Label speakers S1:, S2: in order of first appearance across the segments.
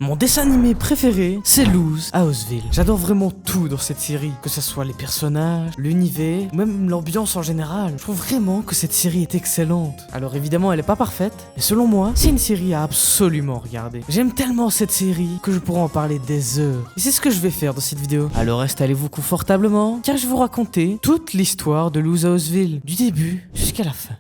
S1: Mon dessin animé préféré, c'est Luz à Houseville. J'adore vraiment tout dans cette série, que ce soit les personnages, l'univers, ou même l'ambiance en général. Je trouve vraiment que cette série est excellente. Alors évidemment, elle est pas parfaite, mais selon moi, c'est une série à absolument regarder. J'aime tellement cette série que je pourrais en parler des heures. Et c'est ce que je vais faire dans cette vidéo. Alors installez-vous confortablement, car je vais vous raconter toute l'histoire de Luz à Houseville, du début jusqu'à la fin.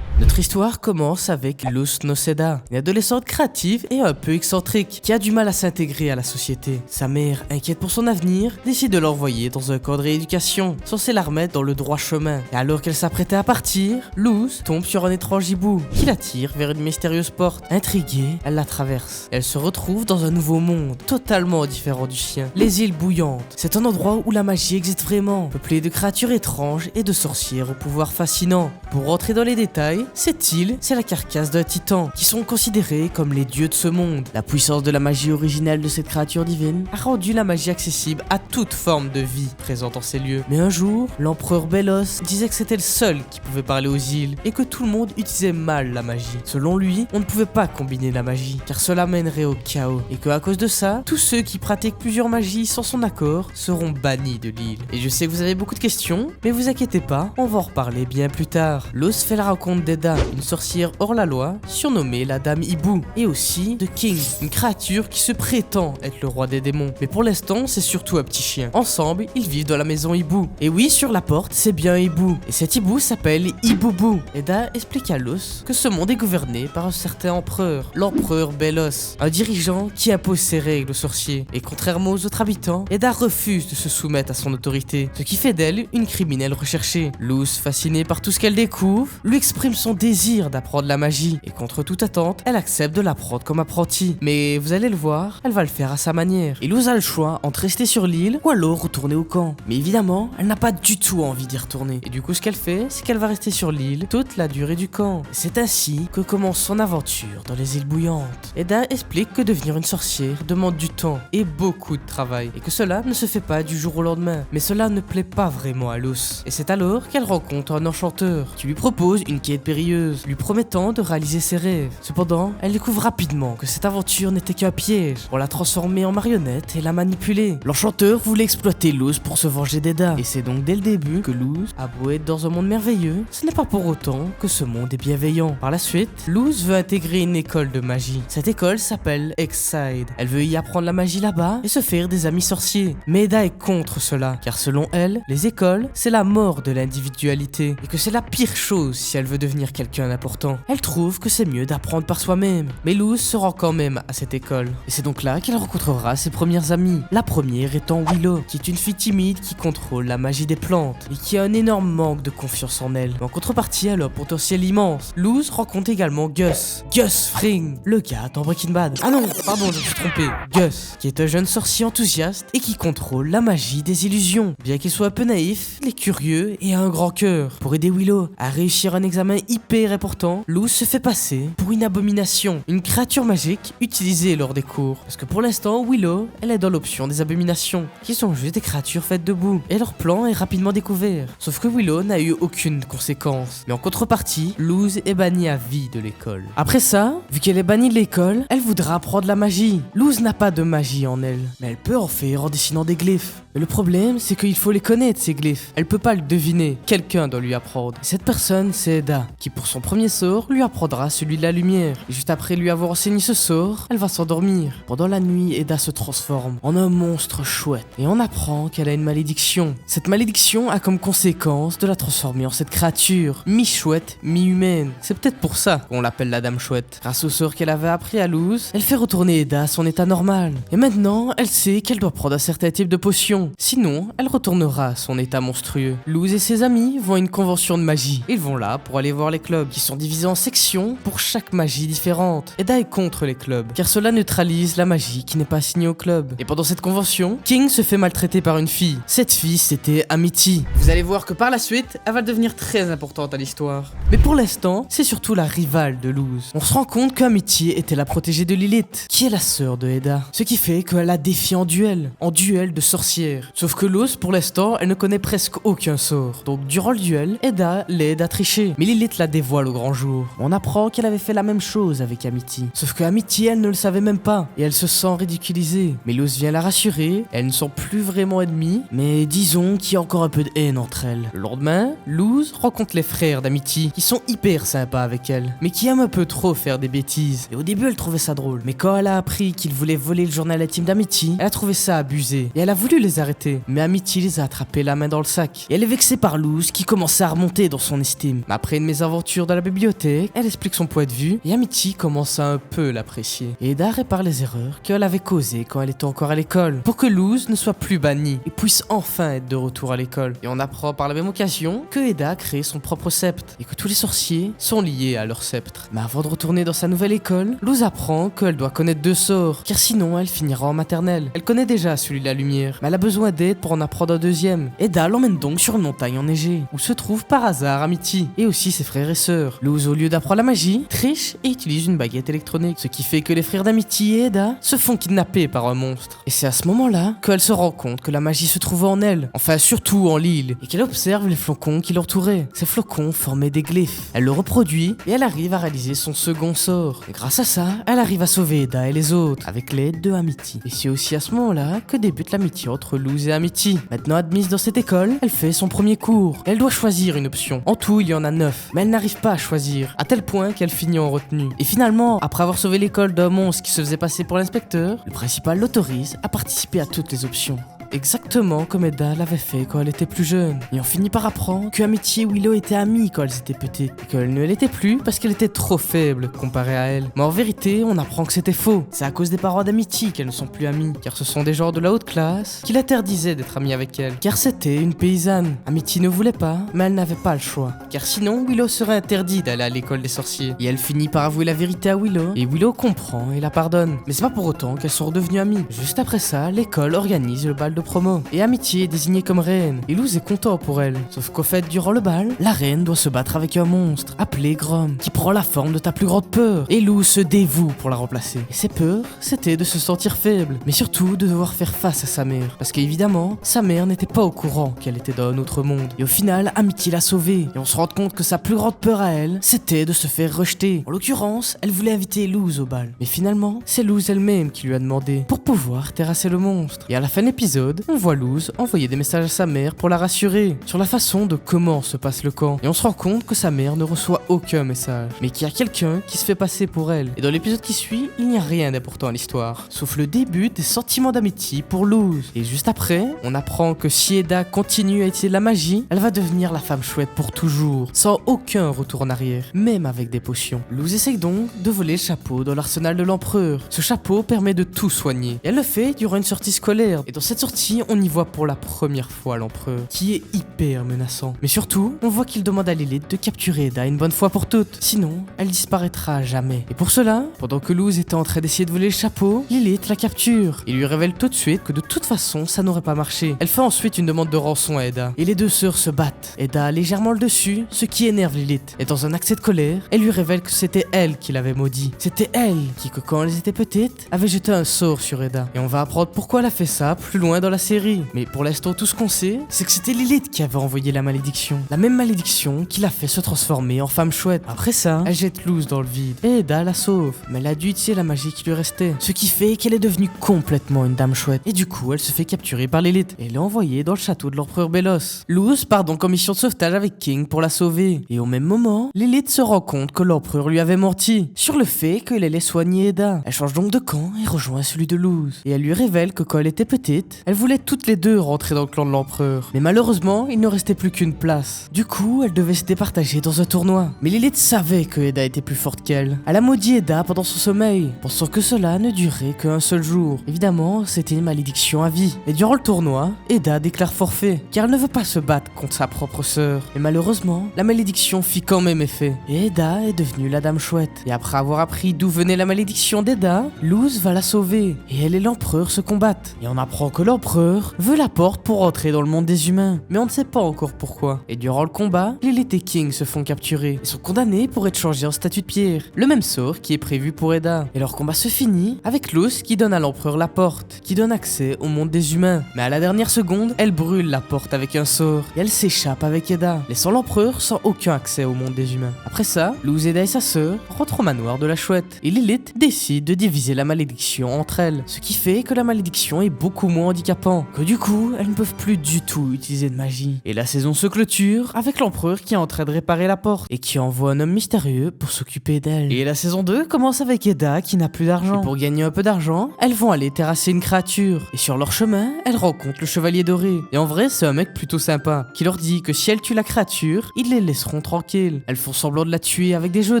S1: Notre histoire commence avec Luz Noceda, une adolescente créative et un peu excentrique, qui a du mal à s'intégrer à la société. Sa mère, inquiète pour son avenir, décide de l'envoyer dans un camp de rééducation, censé la remettre dans le droit chemin. Et alors qu'elle s'apprêtait à partir, Luz tombe sur un étrange hibou, qui la tire vers une mystérieuse porte. Intriguée, elle la traverse. Elle se retrouve dans un nouveau monde, totalement différent du sien. Les îles bouillantes. C'est un endroit où la magie existe vraiment, peuplé de créatures étranges et de sorcières au pouvoir fascinant. Pour rentrer dans les détails, cette île, c'est la carcasse d'un titan, qui sont considérés comme les dieux de ce monde. La puissance de la magie originelle de cette créature divine a rendu la magie accessible à toute forme de vie présente en ces lieux. Mais un jour, l'empereur Belos disait que c'était le seul qui pouvait parler aux îles et que tout le monde utilisait mal la magie. Selon lui, on ne pouvait pas combiner la magie, car cela mènerait au chaos, et que à cause de ça, tous ceux qui pratiquent plusieurs magies sans son accord seront bannis de l'île. Et je sais que vous avez beaucoup de questions, mais vous inquiétez pas, on va en reparler bien plus tard. Luz fait la rencontre d'Eda, une sorcière hors la loi, surnommée la Dame Hibou, et aussi de King, une créature qui se prétend être le roi des démons. Mais pour l'instant, c'est surtout un petit chien. Ensemble, ils vivent dans la maison Hibou. Et oui, sur la porte, c'est bien un hibou. Et cet hibou s'appelle Hiboubou. Eda explique à Luz que ce monde est gouverné par un certain empereur, l'empereur Belos, un dirigeant qui impose ses règles aux sorciers. Et contrairement aux autres habitants, Eda refuse de se soumettre à son autorité, ce qui fait d'elle une criminelle recherchée. Luz, fascinée par tout ce qu'elle découvre, lui exprime son désir d'apprendre la magie, et contre toute attente, elle accepte de l'apprendre comme apprentie. Mais vous allez le voir, elle va le faire à sa manière. Et Luz a le choix entre rester sur l'île ou alors retourner au camp. Mais évidemment, elle n'a pas du tout envie d'y retourner. Et du coup, ce qu'elle fait, c'est qu'elle va rester sur l'île toute la durée du camp. Et c'est ainsi que commence son aventure dans les îles bouillantes. Eda explique que devenir une sorcière demande du temps et beaucoup de travail, et que cela ne se fait pas du jour au lendemain. Mais cela ne plaît pas vraiment à Luz. Et c'est alors qu'elle rencontre un enchanteur qui lui propose une quête périlleuse, lui promettant de réaliser ses rêves. Cependant, elle découvre rapidement que cette aventure n'était qu'un piège pour la transformer en marionnette et la manipuler. L'enchanteur voulait exploiter Luz pour se venger d'Eda, et c'est donc dès le début que Luz a beau être dans un monde merveilleux, ce n'est pas pour autant que ce monde est bienveillant. Par la suite, Luz veut intégrer une école de magie. Cette école s'appelle X-Side. Elle veut y apprendre la magie là-bas et se faire des amis sorciers. Mais Eda est contre cela, car selon elle, les écoles, c'est la mort de l'individualité, et que c'est la pire chose si elle veut devenir quelqu'un d'important. Elle trouve que c'est mieux d'apprendre par soi-même. Mais Luz se rend quand même à cette école. Et c'est donc là qu'elle rencontrera ses premières amies. La première étant Willow, qui est une fille timide qui contrôle la magie des plantes et qui a un énorme manque de confiance en elle. Mais en contrepartie, elle a un potentiel immense. Luz rencontre également Gus Fring, le gars dans Breaking Bad. Ah non, pardon, je me suis trompé. Gus, qui est un jeune sorcier enthousiaste et qui contrôle la magie des illusions. Bien qu'il soit un peu naïf, il est curieux et a un grand cœur. Pour aider Willow à réussir un examen hyper important, Luz se fait passer pour une abomination, une créature magique utilisée lors des cours. Parce que pour l'instant, Willow, elle est dans l'option des abominations, qui sont juste des créatures faites de boue. Et leur plan est rapidement découvert. Sauf que Willow n'a eu aucune conséquence. Mais en contrepartie, Luz est bannie à vie de l'école. Après ça, vu qu'elle est bannie de l'école, elle voudra apprendre la magie. Luz n'a pas de magie en elle, mais elle peut en faire en dessinant des glyphes. Mais le problème, c'est qu'il faut les connaître, ces glyphes. Elle peut pas le deviner, quelqu'un doit lui apprendre. Et cette personne, c'est Eda, qui pour son premier sort, lui apprendra celui de la lumière. Et juste après lui avoir enseigné ce sort, elle va s'endormir. Pendant la nuit, Eda se transforme en un monstre chouette. Et on apprend qu'elle a une malédiction. Cette malédiction a comme conséquence de la transformer en cette créature, mi-chouette, mi-humaine. C'est peut-être pour ça qu'on l'appelle la Dame Chouette. Grâce au sort qu'elle avait appris à Luz, elle fait retourner Eda à son état normal. Et maintenant, elle sait qu'elle doit prendre un certain type de potion. Sinon, elle retournera à son état monstrueux. Luz et ses amis vont à une convention de magie. Ils vont là pour aller voir les clubs, qui sont divisés en sections pour chaque magie différente. Eda est contre les clubs, car cela neutralise la magie qui n'est pas assignée au club. Et pendant cette convention, King se fait maltraiter par une fille. Cette fille, c'était Amity. Vous allez voir que par la suite, elle va devenir très importante à l'histoire. Mais pour l'instant, c'est surtout la rivale de Luz. On se rend compte qu'Amity était la protégée de Lilith, qui est la sœur de Eda. Ce qui fait qu'elle la défie en duel de sorcière. sorcière. Sauf que Luz, pour l'instant, elle ne connaît presque aucun sort. Donc durant le duel, Eda l'aide à tricher. Mais Lilith la dévoile au grand jour. On apprend qu'elle avait fait la même chose avec Amity. Sauf que Amity, elle ne le savait même pas. Et elle se sent ridiculisée. Mais Luz vient la rassurer. Elles ne sont plus vraiment ennemies. Mais disons qu'il y a encore un peu de haine entre elles. Le lendemain, Luz rencontre les frères d'Amity, qui sont hyper sympas avec elle, mais qui aiment un peu trop faire des bêtises. Et au début, elle trouvait ça drôle. Mais quand elle a appris qu'ils voulaient voler le journal intime d'Amity, elle a trouvé ça abusé. Et elle a voulu les arrêter. Mais Amity les a attrapés la main dans le sac. Et elle est vexée par Luz, qui commençait à remonter dans son estime. Mais après une mésaventure dans la bibliothèque, elle explique son point de vue, et Amity commence à un peu l'apprécier. Et Eda répare les erreurs qu'elle avait causées quand elle était encore à l'école, pour que Luz ne soit plus bannie, et puisse enfin être de retour à l'école. Et on apprend par la même occasion que Eda a créé son propre sceptre, et que tous les sorciers sont liés à leur sceptre. Mais avant de retourner dans sa nouvelle école, Luz apprend qu'elle doit connaître 2 sorts, car sinon elle finira en maternelle. Elle connaît déjà celui de la lumière, mais elle a besoin d'aide pour en apprendre un deuxième. Eda l'emmène donc sur une montagne enneigée, où se trouve par hasard Amity, et aussi ses frères et sœurs. Luz, au lieu d'apprendre la magie, triche et utilise une baguette électronique, ce qui fait que les frères d'Amity et Eda se font kidnapper par un monstre. Et c'est à ce moment-là qu'elle se rend compte que la magie se trouve en elle, enfin surtout en Lille, et qu'elle observe les flocons qui l'entouraient. Ces flocons formaient des glyphes. Elle le reproduit et elle arrive à réaliser son second sort. Et grâce à ça, elle arrive à sauver Eda et les autres, avec l'aide de Amity. Et c'est aussi à ce moment-là que débute l'amitié entre Luz et Amity. Maintenant admise dans cette école, elle fait son premier cours. Elle doit choisir une option. En tout, il y en a 9, mais elle n'arrive pas à choisir, à tel point qu'elle finit en retenue. Et finalement, après avoir sauvé l'école d'un monstre qui se faisait passer pour l'inspecteur, le principal l'autorise à participer à toutes les options. Exactement comme Eda l'avait fait quand elle était plus jeune. Et on finit par apprendre que Amity et Willow étaient amies quand elles étaient petites, et qu'elle ne l'était plus parce qu'elle était trop faible comparée à elle. Mais en vérité, on apprend que c'était faux. C'est à cause des parents d'Amity qu'elles ne sont plus amies, car ce sont des gens de la haute classe qui l'interdisaient d'être amie avec elle, car c'était une paysanne. Amity ne voulait pas, mais elle n'avait pas le choix, car sinon Willow serait interdit d'aller à l'école des sorciers. Et elle finit par avouer la vérité à Willow, et Willow comprend et la pardonne. Mais c'est pas pour autant qu'elles sont redevenues amies. Juste après ça, l'école organise le bal de promo, et Amity est désignée comme reine, et Luz est content pour elle. Sauf qu'au fait, durant le bal, la reine doit se battre avec un monstre, appelé Grom, qui prend la forme de ta plus grande peur, et Luz se dévoue pour la remplacer. Et ses peurs, c'était de se sentir faible, mais surtout de devoir faire face à sa mère, parce qu'évidemment, sa mère n'était pas au courant qu'elle était dans un autre monde. Et au final, Amity l'a sauvée, et on se rend compte que sa plus grande peur à elle, c'était de se faire rejeter. En l'occurrence, elle voulait inviter Luz au bal, mais finalement, c'est Luz elle-même qui lui a demandé, pour pouvoir terrasser le monstre. Et à la fin de l'épisode, on voit Luz envoyer des messages à sa mère pour la rassurer sur la façon de comment se passe le camp. Et on se rend compte que sa mère ne reçoit aucun message, mais qu'il y a quelqu'un qui se fait passer pour elle. Et dans l'épisode qui suit, il n'y a rien d'important à l'histoire, sauf le début des sentiments d'amitié pour Luz. Et juste après, on apprend que si Eda continue à utiliser la magie, elle va devenir la femme chouette pour toujours, sans aucun retour en arrière, même avec des potions. Luz essaye donc de voler le chapeau dans l'arsenal de l'empereur. Ce chapeau permet de tout soigner. Et elle le fait durant une sortie scolaire. Et dans cette sortie, on y voit pour la première fois l'empereur, qui est hyper menaçant. Mais surtout, on voit qu'il demande à Lilith de capturer Eda une bonne fois pour toutes, sinon elle disparaîtra à jamais. Et pour cela, pendant que Luz était en train d'essayer de voler le chapeau, Lilith la capture et lui révèle tout de suite que de toute façon ça n'aurait pas marché. Elle fait ensuite une demande de rançon à Eda, et les deux sœurs se battent. Eda a légèrement le dessus, ce qui énerve Lilith, et dans un accès de colère, elle lui révèle que c'était elle qui l'avait maudit. C'était elle qui, que quand elles étaient petites, avait jeté un sort sur Eda. Et on va apprendre pourquoi elle a fait ça plus loin dans la série. Mais pour l'instant, tout ce qu'on sait, c'est que c'était Lilith qui avait envoyé la malédiction. La même malédiction qui l'a fait se transformer en femme chouette. Après ça, elle jette Luz dans le vide, et Eda la sauve. Mais elle a dû utiliser la magie qui lui restait, ce qui fait qu'elle est devenue complètement une dame chouette. Et du coup, elle se fait capturer par Lilith, et elle est envoyée dans le château de l'empereur Belos. Luz part donc en mission de sauvetage avec King pour la sauver. Et au même moment, Lilith se rend compte que l'empereur lui avait menti sur le fait qu'il allait soigner Eda. Elle change donc de camp et rejoint celui de Luz. Et elle lui révèle que quand elle était petite, elle voulait toutes les deux rentrer dans le clan de l'empereur. Mais malheureusement, il ne restait plus qu'une place. Du coup, elle devait se départager dans un tournoi. Mais Lilith savait que Eda était plus forte qu'elle. Elle a maudit Eda pendant son sommeil, pensant que cela ne durait qu'un seul jour. Évidemment, c'était une malédiction à vie. Et durant le tournoi, Eda déclare forfait, car elle ne veut pas se battre contre sa propre sœur. Mais malheureusement, la malédiction fit quand même effet. Et Eda est devenue la dame chouette. Et après avoir appris d'où venait la malédiction d'Eda, Luz va la sauver. Et elle et l'empereur se combattent. Et on apprend que l'empereur l'empereur veut la porte pour entrer dans le monde des humains, mais on ne sait pas encore pourquoi. Et durant le combat, Lilith et King se font capturer et sont condamnés pour être changés en statue de pierre, le même sort qui est prévu pour Eda. Et leur combat se finit avec Luz qui donne à l'empereur la porte, qui donne accès au monde des humains. Mais à la dernière seconde, elle brûle la porte avec un sort et elle s'échappe avec Eda, laissant l'empereur sans aucun accès au monde des humains. Après ça, Luz, Eda et sa sœur rentrent au manoir de la chouette et Lilith décide de diviser la malédiction entre elles, ce qui fait que la malédiction est beaucoup moins handicapant, que du coup, elles ne peuvent plus du tout utiliser de magie. Et la saison se clôture avec l'empereur qui est en train de réparer la porte et qui envoie un homme mystérieux pour s'occuper d'elle. Et la saison 2 commence avec Eda qui n'a plus d'argent. Et pour gagner un peu d'argent, elles vont aller terrasser une créature. Et sur leur chemin, elles rencontrent le chevalier doré. Et en vrai, c'est un mec plutôt sympa, qui leur dit que si elles tuent la créature, ils les laisseront tranquilles. Elles font semblant de la tuer avec des jeux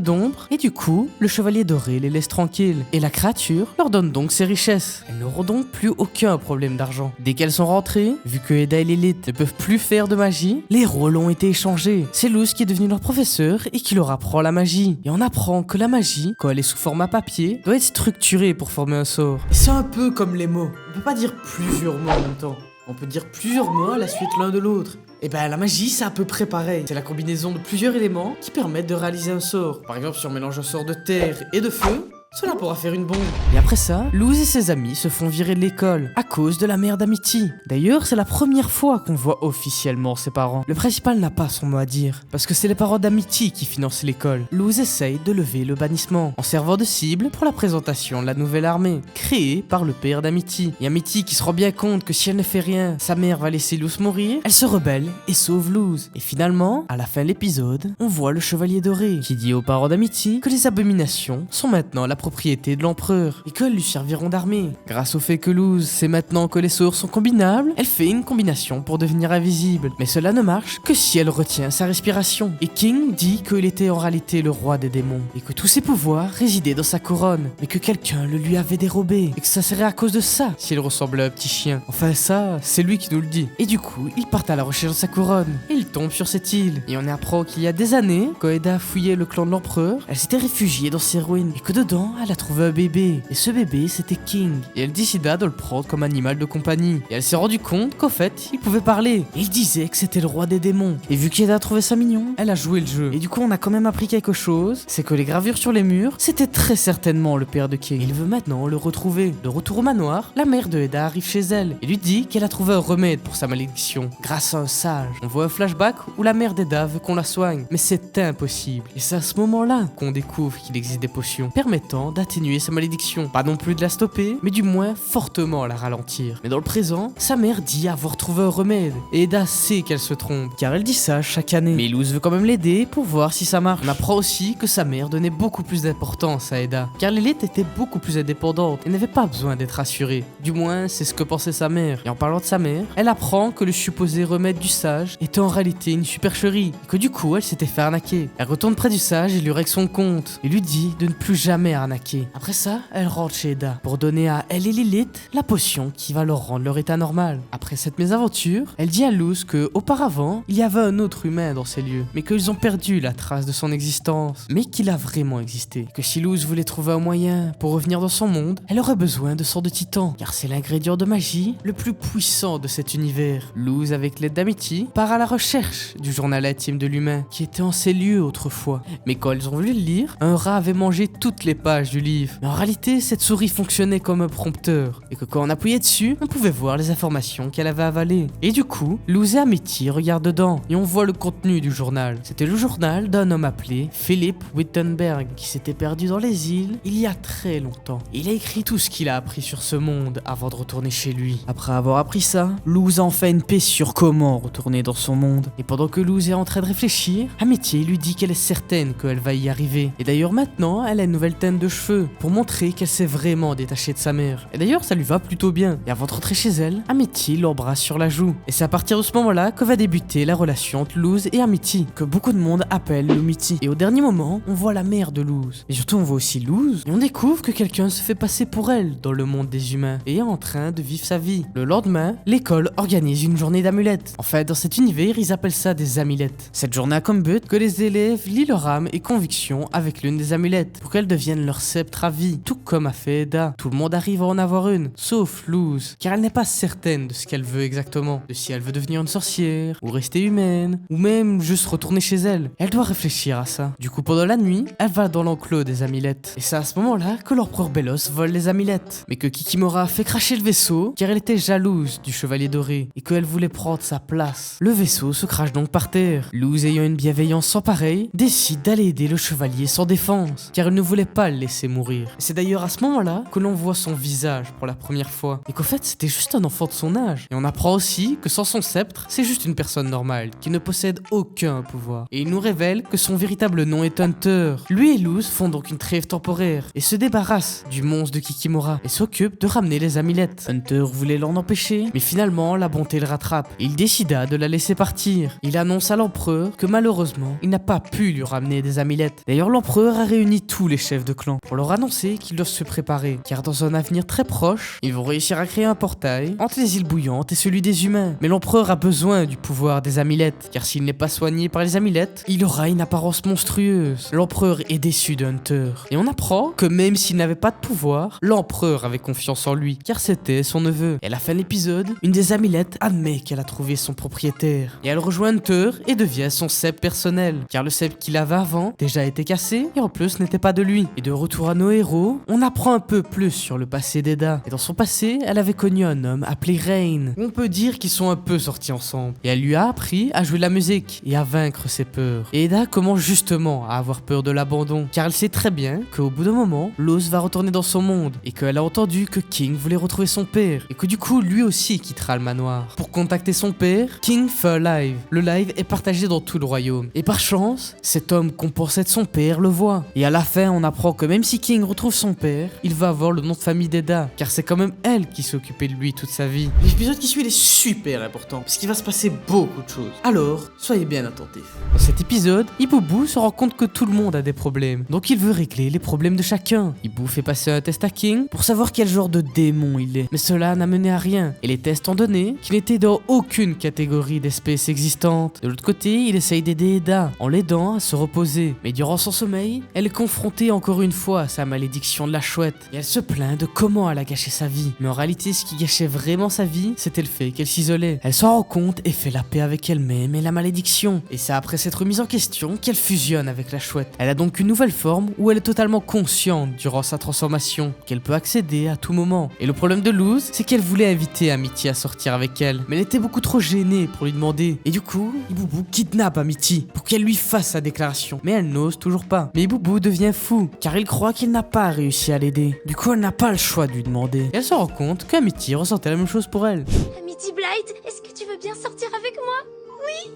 S1: d'ombre, et du coup, le chevalier doré les laisse tranquilles. Et la créature leur donne donc ses richesses. Elles n'auront donc plus aucun problème d'argent. Dès qu'elles sont rentrées, vu que Eda et Lilith ne peuvent plus faire de magie, les rôles ont été échangés. C'est Luz qui est devenu leur professeur et qui leur apprend la magie. Et on apprend que la magie, quand elle est sous format papier, doit être structurée pour former un sort. Et c'est un peu comme les mots. On peut pas dire plusieurs mots en même temps. On peut dire plusieurs mots à la suite l'un de l'autre. Et ben la magie c'est à peu près pareil. C'est la combinaison de plusieurs éléments qui permettent de réaliser un sort. Par exemple si on mélange un sort de terre et de feu, cela pourra faire une bombe. Et après ça, Luz et ses amis se font virer de l'école à cause de la mère d'Amity. D'ailleurs, c'est la première fois qu'on voit officiellement ses parents. Le principal n'a pas son mot à dire, parce que c'est les parents d'Amity qui financent l'école. Luz essaye de lever le bannissement, en servant de cible pour la présentation de la nouvelle armée, créée par le père d'Amity. Et Amity qui se rend bien compte que si elle ne fait rien, sa mère va laisser Luz mourir, elle se rebelle et sauve Luz. Et finalement, à la fin de l'épisode, on voit le chevalier doré, qui dit aux parents d'Amity que les abominations sont maintenant la propriété de l'empereur et qu'elles lui serviront d'armée. Grâce au fait que Luz sait maintenant que les sorts sont combinables, elle fait une combination pour devenir invisible. Mais cela ne marche que si elle retient sa respiration. Et King dit qu'il était en réalité le roi des démons et que tous ses pouvoirs résidaient dans sa couronne, mais que quelqu'un le lui avait dérobé et que ça serait à cause de ça s'il ressemblait à un petit chien. Enfin ça, c'est lui qui nous le dit. Et du coup, ils partent à la recherche de sa couronne et ils tombent sur cette île. Et on apprend qu'il y a des années, quand Eda fouillait le clan de l'empereur, elle s'était réfugiée dans ses ruines et que dedans, elle a trouvé un bébé. Et ce bébé, c'était King. Et elle décida de le prendre comme animal de compagnie. Et elle s'est rendue compte qu'au fait, il pouvait parler. Et il disait que c'était le roi des démons. Et vu qu'Eda a trouvé ça mignon, elle a joué le jeu. Et du coup, on a quand même appris quelque chose. C'est que les gravures sur les murs, c'était très certainement le père de King. Et il veut maintenant le retrouver. De retour au manoir, la mère de Eda arrive chez elle et lui dit qu'elle a trouvé un remède pour sa malédiction, grâce à un sage. On voit un flashback où la mère d'Eda veut qu'on la soigne, mais c'est impossible. Et c'est à ce moment-là qu'on découvre qu'il existe des potions permettant d'atténuer sa malédiction. Pas non plus de la stopper, mais du moins fortement la ralentir. Mais dans le présent, sa mère dit avoir trouvé un remède. Et Eda sait qu'elle se trompe, car elle dit ça chaque année. Mais Luz veut quand même l'aider pour voir si ça marche. On apprend aussi que sa mère donnait beaucoup plus d'importance à Eda, car Lilith était beaucoup plus indépendante et n'avait pas besoin d'être rassurée. Du moins, c'est ce que pensait sa mère. Et en parlant de sa mère, elle apprend que le supposé remède du sage était en réalité une supercherie, et que du coup, elle s'était fait arnaquer. Elle retourne près du sage et lui règle son compte, et lui dit de ne plus jamais arnaquer. Après ça, elle rentre chez Eda pour donner à elle et Lilith la potion qui va leur rendre leur état normal. Après cette mésaventure, elle dit à Luz que auparavant, il y avait un autre humain dans ces lieux, mais qu'ils ont perdu la trace de son existence, mais qu'il a vraiment existé. Que si Luz voulait trouver un moyen pour revenir dans son monde, elle aurait besoin de sort de titan, car c'est l'ingrédient de magie le plus puissant de cet univers. Luz, avec l'aide d'Amity, part à la recherche du journal intime de l'humain, qui était en ces lieux autrefois. Mais quand elles ont voulu le lire, un rat avait mangé toutes les pages du livre. Mais en réalité, cette souris fonctionnait comme un prompteur, et que quand on appuyait dessus, on pouvait voir les informations qu'elle avait avalées. Et du coup, Luz et Amity regardent dedans, et on voit le contenu du journal. C'était le journal d'un homme appelé Philip Wittenberg, qui s'était perdu dans les îles il y a très longtemps. Il a écrit tout ce qu'il a appris sur ce monde avant de retourner chez lui. Après avoir appris ça, Luz en fait une paix sur comment retourner dans son monde. Et pendant que Luz est en train de réfléchir, Amity lui dit qu'elle est certaine qu'elle va y arriver. Et d'ailleurs maintenant, elle a une nouvelle teinte de cheveux pour montrer qu'elle s'est vraiment détachée de sa mère. Et d'ailleurs, ça lui va plutôt bien. Et avant de rentrer chez elle, Amity l'embrasse sur la joue. Et c'est à partir de ce moment-là que va débuter la relation entre Luz et Amity, que beaucoup de monde appelle Lumity. Et au dernier moment, on voit la mère de Luz. Et surtout, on voit aussi Luz. Et on découvre que quelqu'un se fait passer pour elle dans le monde des humains et est en train de vivre sa vie. Le lendemain, l'école organise une journée d'amulettes. En fait, dans cet univers, ils appellent ça des amulettes. Cette journée a comme but que les élèves lient leur âme et conviction avec l'une des amulettes pour qu'elles deviennent leur leur sceptre à vie, tout comme a fait Eda. Tout le monde arrive à en avoir une, sauf Luz, car elle n'est pas certaine de ce qu'elle veut exactement, de si elle veut devenir une sorcière, ou rester humaine, ou même juste retourner chez elle. Elle doit réfléchir à ça. Du coup, pendant la nuit, elle va dans l'enclos des amulettes. Et c'est à ce moment-là que l'empereur Belos vole les amulettes, mais que Kikimora fait cracher le vaisseau, car elle était jalouse du chevalier doré, et qu'elle voulait prendre sa place. Le vaisseau se crache donc par terre. Luz, ayant une bienveillance sans pareil, décide d'aller aider le chevalier sans défense, car elle ne voulait pas le laisser mourir. Et c'est d'ailleurs à ce moment-là que l'on voit son visage pour la première fois, et qu'en fait c'était juste un enfant de son âge. Et on apprend aussi que sans son sceptre, c'est juste une personne normale, qui ne possède aucun pouvoir. Et il nous révèle que son véritable nom est Hunter. Lui et Luz font donc une trêve temporaire, et se débarrassent du monstre de Kikimora, et s'occupent de ramener les amulettes. Hunter voulait l'en empêcher, mais finalement la bonté le rattrape, et il décida de la laisser partir. Il annonce à l'empereur que malheureusement, il n'a pas pu lui ramener des amulettes. D'ailleurs, l'empereur a réuni tous les chefs de clan pour leur annoncer qu'ils doivent se préparer, car dans un avenir très proche, ils vont réussir à créer un portail entre les îles bouillantes et celui des humains. Mais l'empereur a besoin du pouvoir des amulettes, car s'il n'est pas soigné par les amulettes, il aura une apparence monstrueuse. L'empereur est déçu de Hunter, et on apprend que même s'il n'avait pas de pouvoir, l'empereur avait confiance en lui, car c'était son neveu. Et à la fin de l'épisode, une des amulettes admet qu'elle a trouvé son propriétaire, et elle rejoint Hunter et devient son sceptre personnel, car le sceptre qu'il avait avant déjà été cassé et en plus n'était pas de lui. Et de retour à nos héros, on apprend un peu plus sur le passé d'Eda. Et dans son passé, elle avait connu un homme appelé Rain. On peut dire qu'ils sont un peu sortis ensemble, et elle lui a appris à jouer de la musique et à vaincre ses peurs. Et Eda commence justement à avoir peur de l'abandon, car elle sait très bien qu'au bout d'un moment, Luz va retourner dans son monde, et qu'elle a entendu que King voulait retrouver son père, et que du coup lui aussi quittera le manoir. Pour contacter son père, King fait un live. Le live est partagé dans tout le royaume, et par chance, cet homme qu'on pensait être son père le voit. Et à la fin, on apprend que même si King retrouve son père, il va avoir le nom de famille d'Eda, car c'est quand même elle qui s'est occupée de lui toute sa vie. L'épisode qui suit, il est super important, parce qu'il va se passer beaucoup de choses. Alors, soyez bien attentifs. Dans cet épisode, Ibubu se rend compte que tout le monde a des problèmes, donc il veut régler les problèmes de chacun. Ibu fait passer un test à King pour savoir quel genre de démon il est, mais cela n'a mené à rien, et les tests ont donné qu'il n'était dans aucune catégorie d'espèces existantes. De l'autre côté, il essaye d'aider Eda, en l'aidant à se reposer, mais durant son sommeil, elle est confrontée encore une fois à sa malédiction de la chouette, et elle se plaint de comment elle a gâché sa vie. Mais en réalité, ce qui gâchait vraiment sa vie, c'était le fait qu'elle s'isolait. Elle s'en rend compte et fait la paix avec elle-même et la malédiction, et c'est après cette remise en question qu'elle fusionne avec la chouette. Elle a donc une nouvelle forme où elle est totalement consciente durant sa transformation, qu'elle peut accéder à tout moment. Et le problème de Luz, c'est qu'elle voulait inviter Amity à sortir avec elle, mais elle était beaucoup trop gênée pour lui demander. Et du coup, Ibubu kidnappe Amity pour qu'elle lui fasse sa déclaration, mais elle n'ose toujours pas. Mais Ibubu devient fou, car il croit qu'il n'a pas réussi à l'aider. Du coup, elle n'a pas le choix de lui demander. Et elle se rend compte qu'Amity ressentait la même chose pour elle.
S2: Amity Blight, est-ce que tu veux bien sortir avec moi? Oui.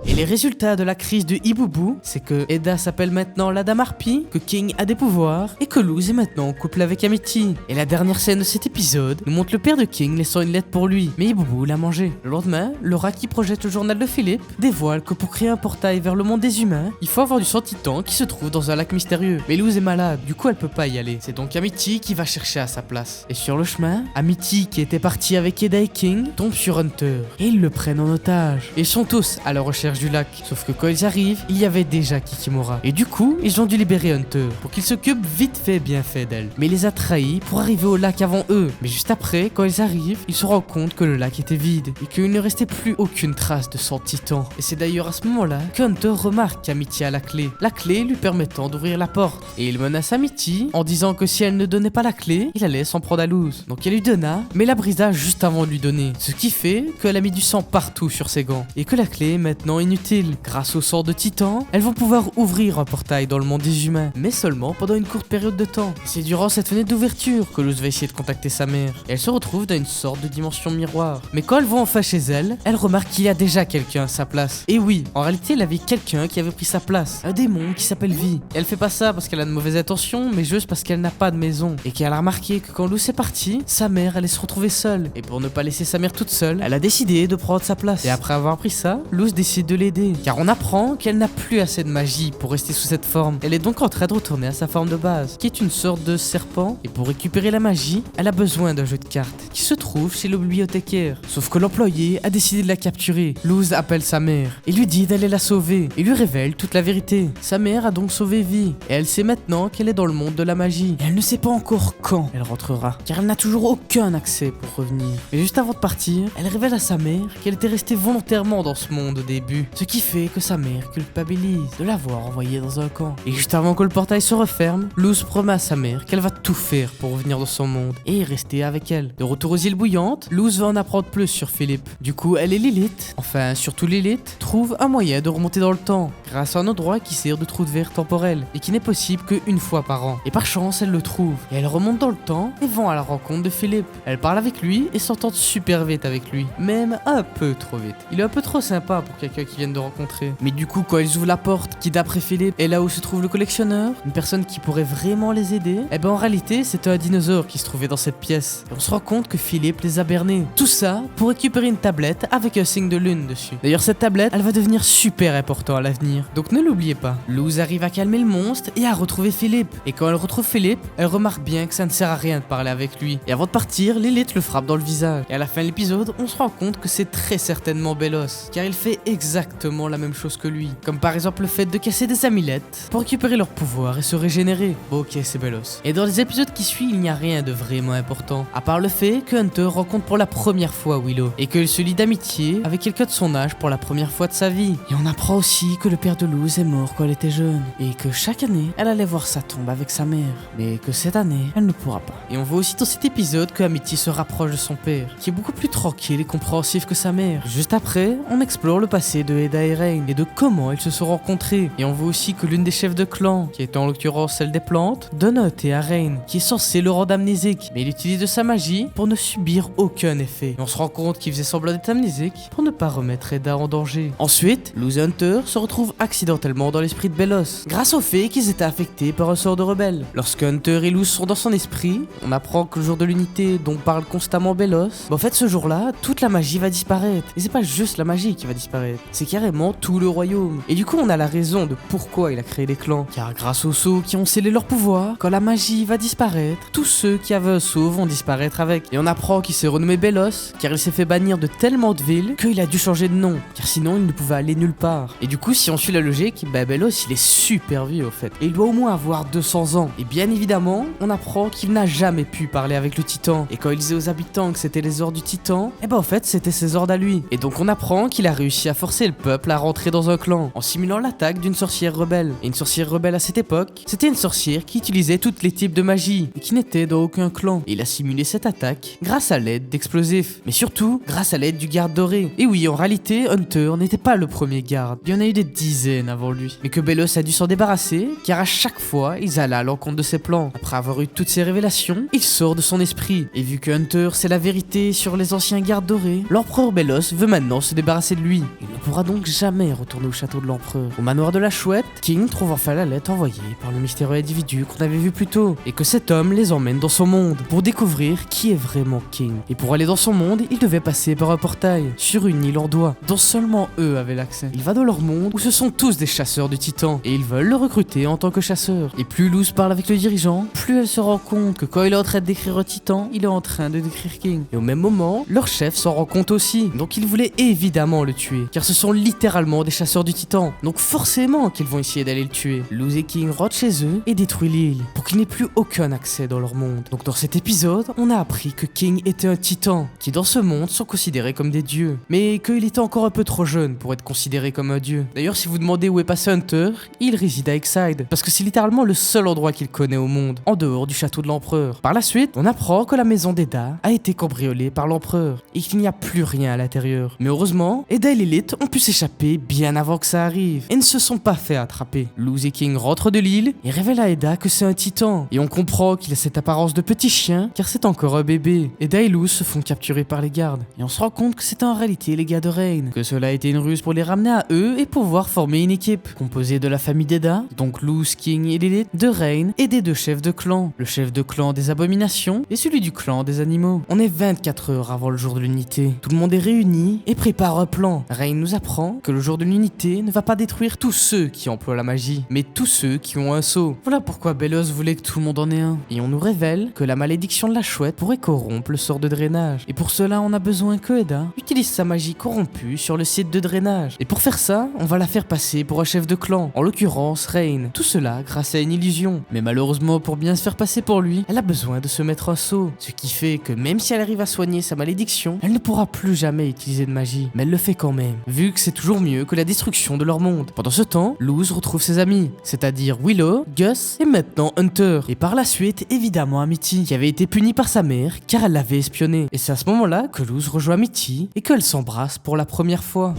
S1: Et les résultats de la crise de Ibubu, c'est que Eda s'appelle maintenant la Dame Harpie, que King a des pouvoirs, et que Luz est maintenant en couple avec Amity. Et la dernière scène de cet épisode nous montre le père de King laissant une lettre pour lui, mais Ibubu l'a mangée. Le lendemain, Laura qui projette le journal de Philippe dévoile que pour créer un portail vers le monde des humains, il faut avoir du sang titan qui se trouve dans un lac mystérieux. Mais Luz est malade, du coup elle peut pas y aller. C'est donc Amity qui va chercher à sa place. Et sur le chemin, Amity qui était partie avec Eda et King tombe sur Hunter, et ils le prennent en otage. Ils sont tous à la recherche du lac, sauf que quand ils arrivent, il y avait déjà Kikimora. Et du coup, ils ont dû libérer Hunter pour qu'il s'occupe vite fait bien fait d'elle. Mais il les a trahis pour arriver au lac avant eux. Mais juste après, quand ils arrivent, ils se rendent compte que le lac était vide et qu'il ne restait plus aucune trace de sang titan. Et c'est d'ailleurs à ce moment-là que Hunter remarque qu'Amity a la clé lui permettant d'ouvrir la porte. Et il menace Amity en disant que si elle ne donnait pas la clé, il allait s'en prendre à Luz. Donc elle lui donna, mais la brisa juste avant de lui donner. Ce qui fait qu'elle a mis du sang partout sur ses gants et que la clé est maintenant inutile. Grâce au sort de Titan, elles vont pouvoir ouvrir un portail dans le monde des humains, mais seulement pendant une courte période de temps. C'est durant cette fenêtre d'ouverture que Luz va essayer de contacter sa mère. Et elle se retrouve dans une sorte de dimension miroir. Mais quand elle va enfin chez elle, elle remarque qu'il y a déjà quelqu'un à sa place. Et oui, en réalité, elle avait quelqu'un qui avait pris sa place. Un démon qui s'appelle Vi. Et elle fait pas ça parce qu'elle a de mauvaises intentions, mais juste parce qu'elle n'a pas de maison. Et qu'elle a remarqué que quand Luz est partie, sa mère allait se retrouver seule. Et pour ne pas laisser sa mère toute seule, elle a décidé de prendre sa place. Et après avoir appris ça, Luz décide décide de l'aider, car on apprend qu'elle n'a plus assez de magie pour rester sous cette forme. Elle est donc en train de retourner à sa forme de base, qui est une sorte de serpent, et pour récupérer la magie, elle a besoin d'un jeu de cartes, qui se trouve chez le bibliothécaire. Sauf que l'employé a décidé de la capturer. Luz appelle sa mère, et lui dit d'aller la sauver, et lui révèle toute la vérité. Sa mère a donc sauvé Vi, et elle sait maintenant qu'elle est dans le monde de la magie. Et elle ne sait pas encore quand elle rentrera, car elle n'a toujours aucun accès pour revenir. Mais juste avant de partir, elle révèle à sa mère qu'elle était restée volontairement dans ce monde au début, ce qui fait que sa mère culpabilise de l'avoir envoyée dans un camp. Et juste avant que le portail se referme, Luz promet à sa mère qu'elle va tout faire pour revenir dans son monde et rester avec elle. De retour aux îles bouillantes, Luz va en apprendre plus sur Philippe. Du coup, elle et Lilith, enfin surtout Lilith, trouvent un moyen de remonter dans le temps grâce à un endroit qui sert de trou de verre temporel et qui n'est possible qu'une fois par an. Et par chance, elle le trouve et elle remonte dans le temps et vont à la rencontre de Philippe. Elle parle avec lui et s'entend super vite avec lui, même un peu trop vite. Il est un peu trop sympa pour quelqu'un qui vient de rencontrer. Mais du coup, quand ils ouvrent la porte qui d'après Philippe est là où se trouve le collectionneur, une personne qui pourrait vraiment les aider, eh ben en réalité c'était un dinosaure qui se trouvait dans cette pièce. Et on se rend compte que Philippe les a bernés. Tout ça pour récupérer une tablette avec un signe de lune dessus. D'ailleurs cette tablette, elle va devenir super importante à l'avenir, donc ne l'oubliez pas. Luz arrive à calmer le monstre et à retrouver Philippe. Et quand elle retrouve Philippe, elle remarque bien que ça ne sert à rien de parler avec lui. Et avant de partir, Lilith le frappe dans le visage. Et à la fin de l'épisode, on se rend compte que c'est très certainement Belos, car il fait exactement la même chose que lui. Comme par exemple le fait de casser des amulettes pour récupérer leur pouvoir et se régénérer. Bon, ok, c'est Belos. Et dans les épisodes qui suivent, il n'y a rien de vraiment important, à part le fait que Hunter rencontre pour la première fois Willow, et qu'il se lie d'amitié avec quelqu'un de son âge pour la première fois de sa vie. Et on apprend aussi que le père de Luz est mort quand elle était jeune, et que chaque année, elle allait voir sa tombe avec sa mère, mais que cette année, elle ne pourra pas. Et on voit aussi dans cet épisode que Amity se rapproche de son père, qui est beaucoup plus tranquille et compréhensif que sa mère. Juste après, on explore le passé de Eda et Rain, et de comment ils se sont rencontrés. Et on voit aussi que l'une des chefs de clan, qui est en l'occurrence celle des plantes, donne un thé à Rain, qui est censé le rendre amnésique, mais il utilise de sa magie pour ne subir aucun effet. Et on se rend compte qu'il faisait semblant d'être amnésique pour ne pas remettre Eda en danger. Ensuite, Luz et Hunter se retrouvent accidentellement dans l'esprit de Belos, grâce au fait qu'ils étaient affectés par un sort de rebelle. Lorsque Hunter et Luz sont dans son esprit, on apprend que le jour de l'unité dont parle constamment Belos, en fait ce jour-là, toute la magie va disparaître. Et c'est pas juste la magie qui va disparaître, c'est carrément tout le royaume. Et du coup on a la raison de pourquoi il a créé les clans, car grâce aux sceaux qui ont scellé leur pouvoir, quand la magie va disparaître, tous ceux qui avaient un sceau vont disparaître avec. Et on apprend qu'il s'est renommé Belos, car il s'est fait bannir de tellement de villes qu'il a dû changer de nom, car sinon il ne pouvait aller nulle part. Et du coup si on suit la logique, bah Belos il est super vieux au fait, et il doit au moins avoir 200 ans. Et bien évidemment, on apprend qu'il n'a jamais pu parler avec le titan, et quand il disait aux habitants que c'était les ordres du titan, et bah en fait c'était ses ordres à lui. Et donc on apprend qu'il a réussi à forcer le peuple à rentrer dans un clan, en simulant l'attaque d'une sorcière rebelle. Et une sorcière rebelle à cette époque, c'était une sorcière qui utilisait tous les types de magie, et qui n'était dans aucun clan. Et il a simulé cette attaque grâce à l'aide d'explosifs, mais surtout grâce à l'aide du garde doré. Et oui, en réalité, Hunter n'était pas le premier garde, il y en a eu des dizaines avant lui, mais que Belos a dû s'en débarrasser, car à chaque fois, ils allaient à l'encontre de ses plans. Après avoir eu toutes ces révélations, il sort de son esprit, et vu que Hunter sait la vérité sur les anciens gardes dorés, l'empereur Belos veut maintenant se débarrasser de lui. Il ne pourra donc jamais retourner au château de l'empereur. Au manoir de la chouette, King trouve enfin la lettre envoyée par le mystérieux individu qu'on avait vu plus tôt, et que cet homme les emmène dans son monde, pour découvrir qui est vraiment King. Et pour aller dans son monde, il devait passer par un portail, sur une île en doigt, dont seulement eux avaient l'accès. Il va dans leur monde, où ce sont tous des chasseurs du titan, et ils veulent le recruter en tant que chasseur. Et plus Luz parle avec le dirigeant, plus elle se rend compte que quand il est en train de décrire un titan, il est en train de décrire King. Et au même moment, leur chef s'en rend compte aussi, donc il voulait évidemment le tuer, car ce sont littéralement des chasseurs du titan, donc forcément qu'ils vont essayer d'aller le tuer. Luz et King rentrent chez eux et détruisent l'île, pour qu'il n'ait plus aucun accès dans leur monde. Donc dans cet épisode, on a appris que King était un titan, qui dans ce monde sont considérés comme des dieux, mais qu'il était encore un peu trop jeune pour être considéré comme un dieu. D'ailleurs, si vous demandez où est passé Hunter, il réside à Exide, parce que c'est littéralement le seul endroit qu'il connaît au monde, en dehors du château de l'empereur. Par la suite, on apprend que la maison d'Eda a été cambriolée par l'empereur, et qu'il n'y a plus rien à l'intérieur. Mais heureusement, Eda et Lilith ont pu s'échapper bien avant que ça arrive, et ne se sont pas fait attraper. Luz et King rentrent de l'île, et révèlent à Eda que c'est un titan, et on comprend qu'il a cette apparence de petit chien, car c'est encore un bébé. Eda et Luz se font capturer par les gardes, et on se rend compte que c'était en réalité les gars de Rain, que cela a été une ruse pour les ramener à eux et pouvoir former une équipe, composée de la famille d'Eda, donc Luz, King et Lilith, de Rain et des deux chefs de clan, le chef de clan des abominations et celui du clan des animaux. On est 24 heures avant le jour de l'unité, tout le monde est réuni et prépare un plan. Rain nous Luz apprend que le jour de l'unité ne va pas détruire tous ceux qui emploient la magie, mais tous ceux qui ont un sceau. Voilà pourquoi Belos voulait que tout le monde en ait un. Et on nous révèle que la malédiction de la chouette pourrait corrompre le sort de drainage. Et pour cela, on a besoin que Eda utilise sa magie corrompue sur le site de drainage. Et pour faire ça, on va la faire passer pour un chef de clan, en l'occurrence Rain. Tout cela grâce à une illusion. Mais malheureusement, pour bien se faire passer pour lui, elle a besoin de se mettre un sceau. Ce qui fait que même si elle arrive à soigner sa malédiction, elle ne pourra plus jamais utiliser de magie. Mais elle le fait quand même, vu que c'est toujours mieux que la destruction de leur monde. Pendant ce temps, Luz retrouve ses amis, c'est-à-dire Willow, Gus et maintenant Hunter. Et par la suite, évidemment Amity, qui avait été punie par sa mère car elle l'avait espionné. Et c'est à ce moment-là que Luz rejoint Amity et qu'elle s'embrasse pour la première fois.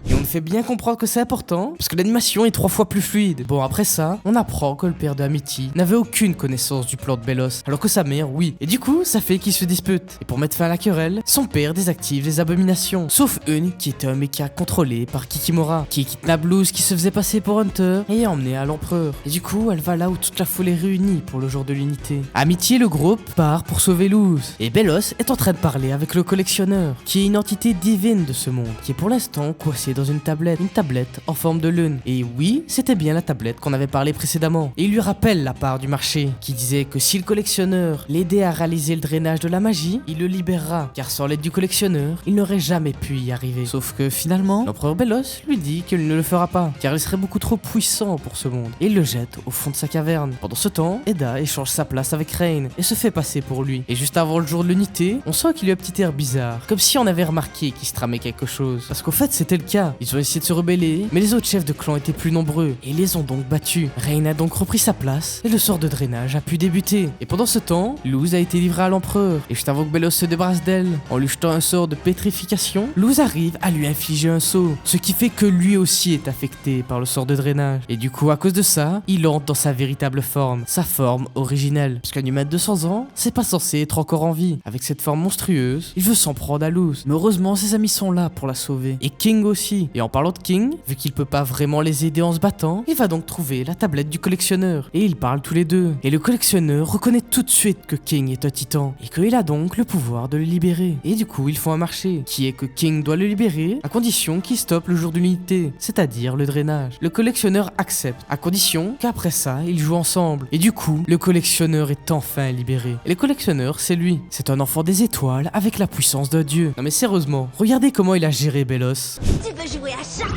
S1: Et on me fait bien comprendre que c'est important, parce que l'animation est 3 fois plus fluide. Bon, après ça, on apprend que le père de Amity n'avait aucune connaissance du plan de Belos, alors que sa mère, oui. Et du coup, ça fait qu'ils se disputent. Et pour mettre fin à la querelle, son père désactive les abominations. Sauf une qui était un mecha contrôlé par Kikimora, qui kidnappe Luz qui se faisait passer pour Hunter et est emmené à l'empereur. Et du coup, elle va là où toute la foule est réunie pour le jour de l'unité. Amity et le groupe part pour sauver Luz. Et Belos est en train de parler avec le collectionneur, qui est une entité divine de ce monde, qui est pour l'instant coincée dans une tablette en forme de lune. Et oui, c'était bien la tablette qu'on avait parlé précédemment. Et il lui rappelle la part du marché, qui disait que si le collectionneur l'aidait à réaliser le drainage de la magie, il le libérera, car sans l'aide du collectionneur, il n'aurait jamais pu y arriver. Sauf que finalement, l'empereur Belos lui dit qu'il ne le fera pas, car il serait beaucoup trop puissant pour ce monde, et il le jette au fond de sa caverne. Pendant ce temps, Eda échange sa place avec Rain, et se fait passer pour lui. Et juste avant le jour de l'unité, on sent qu'il y a un petit air bizarre, comme si on avait remarqué qu'il se tramait quelque chose. Parce qu'au fait, c'était le cas. Ils ont essayé de se rebeller, mais les autres chefs de clan étaient plus nombreux, et ils les ont donc battus. Rain a donc repris sa place, et le sort de drainage a pu débuter. Et pendant ce temps, Luz a été livrée à l'empereur, et juste avant que Belos se débarrasse d'elle, en lui jetant un sort de pétrification, Luz arrive à lui infliger un sceau, ce qui fait que lui aussi est affecté par le sort de drainage. Et du coup, à cause de ça, il entre dans sa véritable forme, sa forme originelle. Parce qu'un humain de 200 ans, c'est pas censé être encore en vie. Avec cette forme monstrueuse, il veut s'en prendre à Luz. Mais heureusement, ses amis sont là pour la sauver. Et King aussi. Et en parlant de King, vu qu'il peut pas vraiment les aider en se battant, il va donc trouver la tablette du collectionneur. Et ils parlent tous les deux. Et le collectionneur reconnaît tout de suite que King est un titan. Et qu'il a donc le pouvoir de le libérer. Et du coup, ils font un marché, qui est que King doit le libérer, à condition qu'il stoppe le jour de l'unité, c'est-à-dire le drainage. Le collectionneur accepte, à condition qu'après ça, ils jouent ensemble. Et du coup, le collectionneur est enfin libéré. Et le collectionneur, c'est lui. C'est un enfant des étoiles avec la puissance d'un dieu. Non mais sérieusement, regardez comment il a géré Belos.
S2: Tu veux jouer à chat?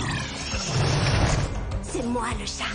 S2: C'est moi le chat.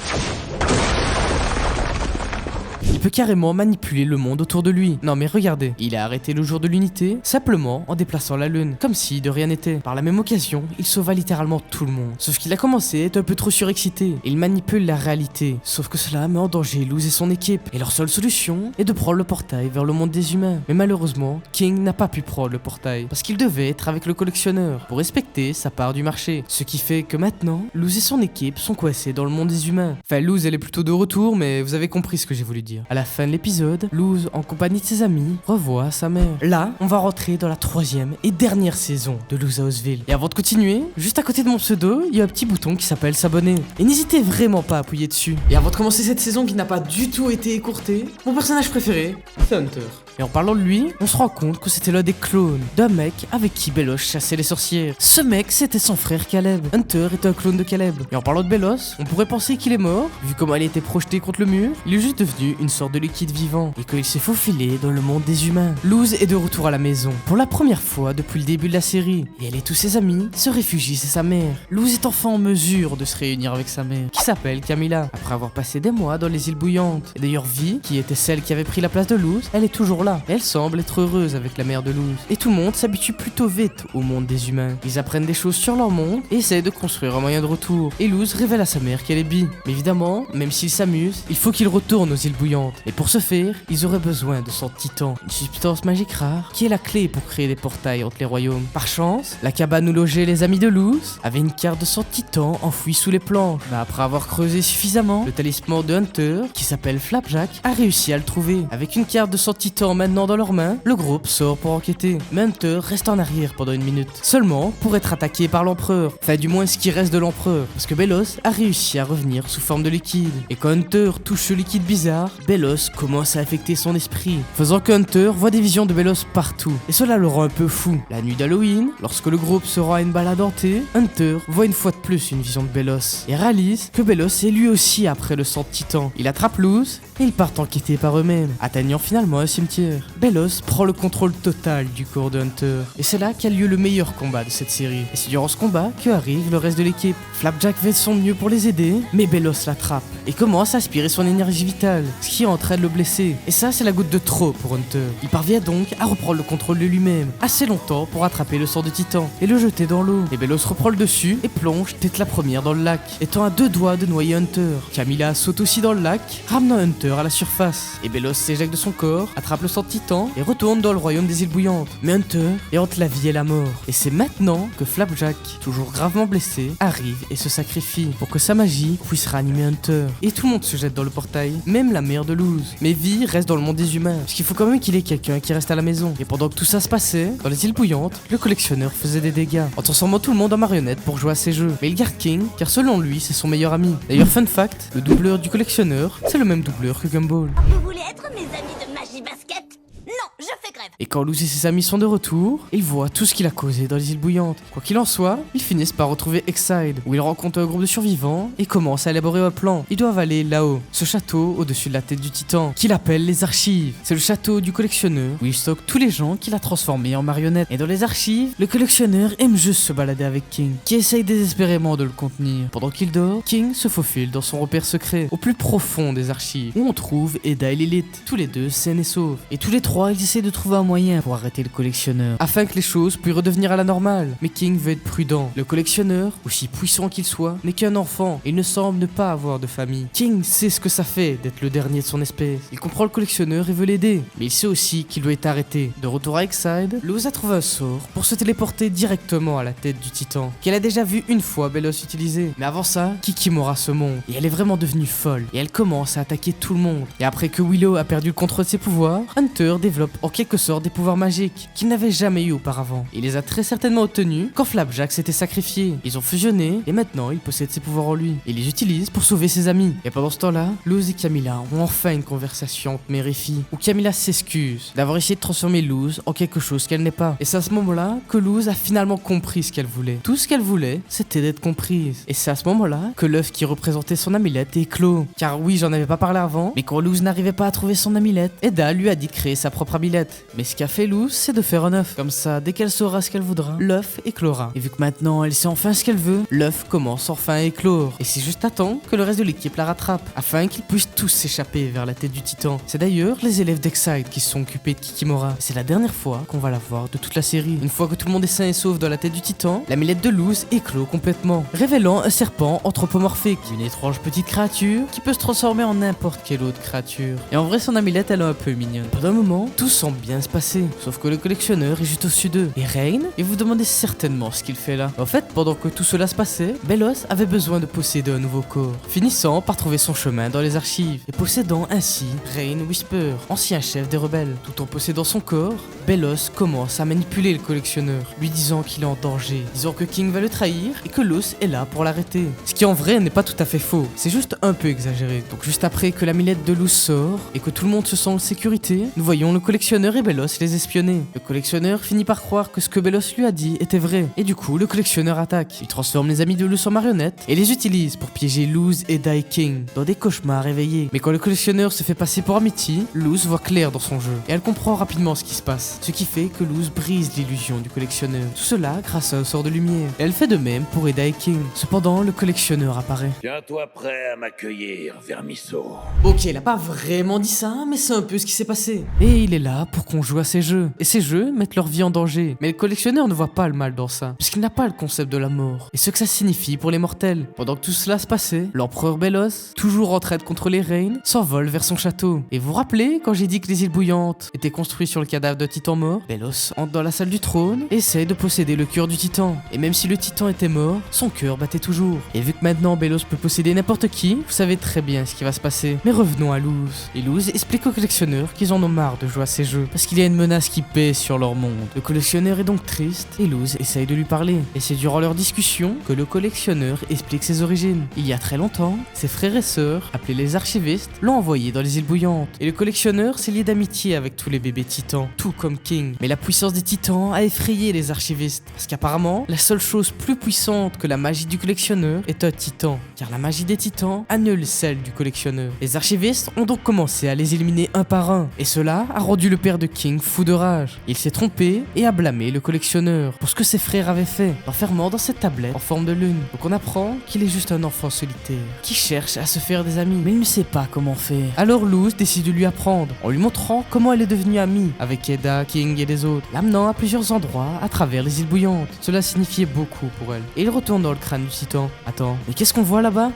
S1: Il peut carrément manipuler le monde autour de lui. Non mais regardez, il a arrêté le jour de l'unité simplement en déplaçant la lune, comme si de rien n'était. Par la même occasion, il sauva littéralement tout le monde. Sauf qu'il a commencé à être un peu trop surexcité, et il manipule la réalité. Sauf que cela met en danger Luz et son équipe, et leur seule solution est de prendre le portail vers le monde des humains. Mais malheureusement, King n'a pas pu prendre le portail, parce qu'il devait être avec le collectionneur, pour respecter sa part du marché. Ce qui fait que maintenant, Luz et son équipe sont coincés dans le monde des humains. Enfin, Luz elle est plutôt de retour, mais vous avez compris ce que j'ai voulu dire. À la fin de l'épisode, Luz, en compagnie de ses amis, revoit sa mère. Là, on va rentrer dans la 3e et dernière saison de Luz Houseville. Et avant de continuer, juste à côté de mon pseudo, il y a un petit bouton qui s'appelle s'abonner. Et n'hésitez vraiment pas à appuyer dessus. Et avant de commencer cette saison qui n'a pas du tout été écourtée, mon personnage préféré, c'est Hunter. Et en parlant de lui, on se rend compte que c'était l'un des clones d'un mec avec qui Belos chassait les sorcières. Ce mec, c'était son frère Caleb. Hunter est un clone de Caleb. Et en parlant de Belos, on pourrait penser qu'il est mort, vu comment il a été projeté contre le mur. Il est juste devenu une sorte de liquide vivant, et qu'il s'est faufilé dans le monde des humains. Luz est de retour à la maison, pour la première fois depuis le début de la série. Et elle et tous ses amis se réfugient chez sa mère. Luz est enfin en mesure de se réunir avec sa mère, qui s'appelle Camilla, après avoir passé des mois dans les îles bouillantes. Et d'ailleurs, Vi, qui était celle qui avait pris la place de Luz, elle est toujours là. Elle semble être heureuse avec la mère de Luz. Et tout le monde s'habitue plutôt vite au monde des humains. Ils apprennent des choses sur leur monde et essayent de construire un moyen de retour. Et Luz révèle à sa mère qu'elle est bi. Mais évidemment, même s'ils s'amusent, il faut qu'ils retournent aux îles bouillantes. Et pour ce faire, ils auraient besoin de son titan, une substance magique rare qui est la clé pour créer des portails entre les royaumes. Par chance, la cabane où logeaient les amis de Luz avait une carte de son titan enfouie sous les planches. Mais après avoir creusé suffisamment, le talisman de Hunter, qui s'appelle Flapjack, a réussi à le trouver. Avec une carte de son titan étant maintenant dans leurs mains, le groupe sort pour enquêter. Mais Hunter reste en arrière pendant une minute, seulement pour être attaqué par l'empereur, enfin du moins ce qui reste de l'empereur, parce que Belos a réussi à revenir sous forme de liquide. Et quand Hunter touche ce liquide bizarre, Belos commence à affecter son esprit, faisant que Hunter voit des visions de Belos partout, et cela le rend un peu fou. La nuit d'Halloween, lorsque le groupe se rend à une balade hantée, Hunter voit une fois de plus une vision de Belos, et réalise que Belos est lui aussi après le sang de Titan. Il attrape Luz, et ils partent enquêter par eux-mêmes, atteignant finalement un cimetière. Belos prend le contrôle total du corps de Hunter, et c'est là qu'a lieu le meilleur combat de cette série. Et c'est durant ce combat que arrive le reste de l'équipe. Flapjack fait de son mieux pour les aider, mais Belos l'attrape, et commence à aspirer son énergie vitale, ce qui est en train de le blesser. Et ça, c'est la goutte de trop pour Hunter. Il parvient donc à reprendre le contrôle de lui-même, assez longtemps pour attraper le sang de Titan, et le jeter dans l'eau. Et Belos reprend le dessus, et plonge tête la première dans le lac, étant à 2 doigts de noyer Hunter. Camilla saute aussi dans le lac, ramenant Hunter à la surface. Et Belos s'éjecte de son corps, attrape le sang de Titan, et retourne dans le royaume des îles bouillantes. Mais Hunter est entre la vie et la mort. Et c'est maintenant que Flapjack, toujours gravement blessé, arrive et se sacrifie pour que sa magie puisse réanimer Hunter. Et tout le monde se jette dans le portail, même la mère de Luz. Mais Vi reste dans le monde des humains, parce qu'il faut quand même qu'il ait quelqu'un qui reste à la maison. Et pendant que tout ça se passait, dans les îles bouillantes, le collectionneur faisait des dégâts, en transformant tout le monde en marionnette pour jouer à ses jeux. Mais il garde King, car selon lui, c'est son meilleur ami. D'ailleurs, fun fact, le doubleur du collectionneur, c'est le même doubleur que Gumball.
S2: Vous voulez être mes amis de magie basket? Non, je fais grève.
S1: Et quand Luz et ses amis sont de retour, ils voient tout ce qu'il a causé dans les îles bouillantes. Quoi qu'il en soit, ils finissent par retrouver Exide, où ils rencontrent un groupe de survivants et commencent à élaborer un plan. Ils doivent aller là-haut, ce château au-dessus de la tête du titan, qu'il appelle les archives. C'est le château du collectionneur, où il stocke tous les gens qu'il a transformés en marionnettes. Et dans les archives, le collectionneur aime juste se balader avec King, qui essaye désespérément de le contenir. Pendant qu'il dort, King se faufile dans son repère secret, au plus profond des archives, où on trouve Eda et Lilith, tous les deux sains et saufs. Et tous les trois, ils essaient de trouver un moyen pour arrêter le collectionneur, afin que les choses puissent redevenir à la normale. Mais King veut être prudent. Le collectionneur, aussi puissant qu'il soit, n'est qu'un enfant, et il ne semble ne pas avoir de famille. King sait ce que ça fait d'être le dernier de son espèce. Il comprend le collectionneur et veut l'aider, mais il sait aussi qu'il doit être arrêté. De retour à Exide, Luz a trouvé un sort pour se téléporter directement à la tête du titan, qu'elle a déjà vu une fois Belos utiliser. Mais avant ça, Kikimora se monte, et elle est vraiment devenue folle, et elle commence à attaquer tout le monde. Et après que Willow a perdu le contrôle de ses pouvoirs, Hunter développe en quelque sorte des pouvoirs magiques qu'il n'avait jamais eu auparavant. Il les a très certainement obtenus quand Flapjack s'était sacrifié. Ils ont fusionné et maintenant il possède ses pouvoirs en lui. Il les utilise pour sauver ses amis. Et pendant ce temps-là, Luz et Camilla ont enfin une conversation entre mère et fille, où Camilla s'excuse d'avoir essayé de transformer Luz en quelque chose qu'elle n'est pas. Et c'est à ce moment-là que Luz a finalement compris ce qu'elle voulait. Tout ce qu'elle voulait, c'était d'être comprise. Et c'est à ce moment-là que l'œuf qui représentait son amulette éclot. Car oui, j'en avais pas parlé avant, mais quand Luz n'arrivait pas à trouver son amulette, Eda lui a dit de créer sa propre amulette. Mais ce qu'a fait Luz, c'est de faire un œuf. Comme ça, dès qu'elle saura ce qu'elle voudra, l'œuf éclora. Et vu que maintenant elle sait enfin ce qu'elle veut, l'œuf commence enfin à éclore. Et c'est juste à temps que le reste de l'équipe la rattrape, afin qu'ils puissent tous s'échapper vers la tête du titan. C'est d'ailleurs les élèves d'Exide qui se sont occupés de Kikimora. C'est la dernière fois qu'on va la voir de toute la série. Une fois que tout le monde est sain et sauf dans la tête du titan, l'amulette de Luz éclot complètement, révélant un serpent anthropomorphique, une étrange petite créature qui peut se transformer en n'importe quelle autre créature. Et en vrai, son amulette elle est un peu mignonne. Pendant un moment, tout semble bien se passer, sauf que le collectionneur est juste au-dessus d'eux. Et Rain, et vous demandez certainement ce qu'il fait là. En fait, pendant que tout cela se passait, Belos avait besoin de posséder un nouveau corps, finissant par trouver son chemin dans les archives, et possédant ainsi Rain Whisper, ancien chef des rebelles. Tout en possédant son corps, Belos commence à manipuler le collectionneur, lui disant qu'il est en danger, disant que King va le trahir et que Luz est là pour l'arrêter. Ce qui en vrai n'est pas tout à fait faux, c'est juste un peu exagéré. Donc juste après que l'amulette de Luz sort et que tout le monde se sent en sécurité, nous voyons le collectionneur et Belos les espionner. Le collectionneur finit par croire que ce que Belos lui a dit était vrai, et du coup le collectionneur attaque. Il transforme les amis de Luz en marionnettes et les utilise pour piéger Luz, Eda et King dans des cauchemars éveillés. Mais quand le collectionneur se fait passer pour Amity, Luz voit clair dans son jeu et elle comprend rapidement ce qui se passe, ce qui fait que Luz brise l'illusion du collectionneur. Tout cela grâce à un sort de lumière. Et elle fait de même pour Eda et King. Cependant, le collectionneur apparaît.
S3: Tiens-toi prêt à m'accueillir, Vermisseau.
S1: Ok, elle a pas vraiment dit ça, mais c'est un peu ce qui s'est passé. Et il est là pour qu'on joue à ses jeux. Et ces jeux mettent leur vie en danger. Mais le collectionneur ne voit pas le mal dans ça, puisqu'il n'a pas le concept de la mort et ce que ça signifie pour les mortels. Pendant que tout cela se passait, l'empereur Belos, toujours en train de contrôler Rain, s'envole vers son château. Et vous vous rappelez quand j'ai dit que les îles bouillantes étaient construites sur le cadavre de Titan? titans morts, Belos entre dans la salle du trône et essaie de posséder le cœur du titan. Et même si le titan était mort, son cœur battait toujours. Et vu que maintenant Belos peut posséder n'importe qui, vous savez très bien ce qui va se passer. Mais revenons à Luz. Et Luz explique aux collectionneurs qu'ils en ont marre de jouer à ces jeux, parce qu'il y a une menace qui pèse sur leur monde. Le collectionneur est donc triste, et Luz essaye de lui parler. Et c'est durant leur discussion que le collectionneur explique ses origines. Il y a très longtemps, ses frères et sœurs, appelés les archivistes, l'ont envoyé dans les îles bouillantes. Et le collectionneur s'est lié d'amitié avec tous les bébés titans, tout comme King. Mais la puissance des titans a effrayé les archivistes, parce qu'apparemment, la seule chose plus puissante que la magie du collectionneur est un titan, car la magie des titans annule celle du collectionneur. Les archivistes ont donc commencé à les éliminer un par un, et cela a rendu le père de King fou de rage. Il s'est trompé et a blâmé le collectionneur pour ce que ses frères avaient fait, l'enfermant dans cette tablette en forme de lune. Donc on apprend qu'il est juste un enfant solitaire, qui cherche à se faire des amis, mais il ne sait pas comment faire. Alors Luz décide de lui apprendre, en lui montrant comment elle est devenue amie avec Eda, King et les autres, l'amenant à plusieurs endroits à travers les îles bouillantes. Cela signifiait beaucoup pour elle. Et il retourne dans le crâne du titan. Attends, mais qu'est-ce qu'on voit là-bas ?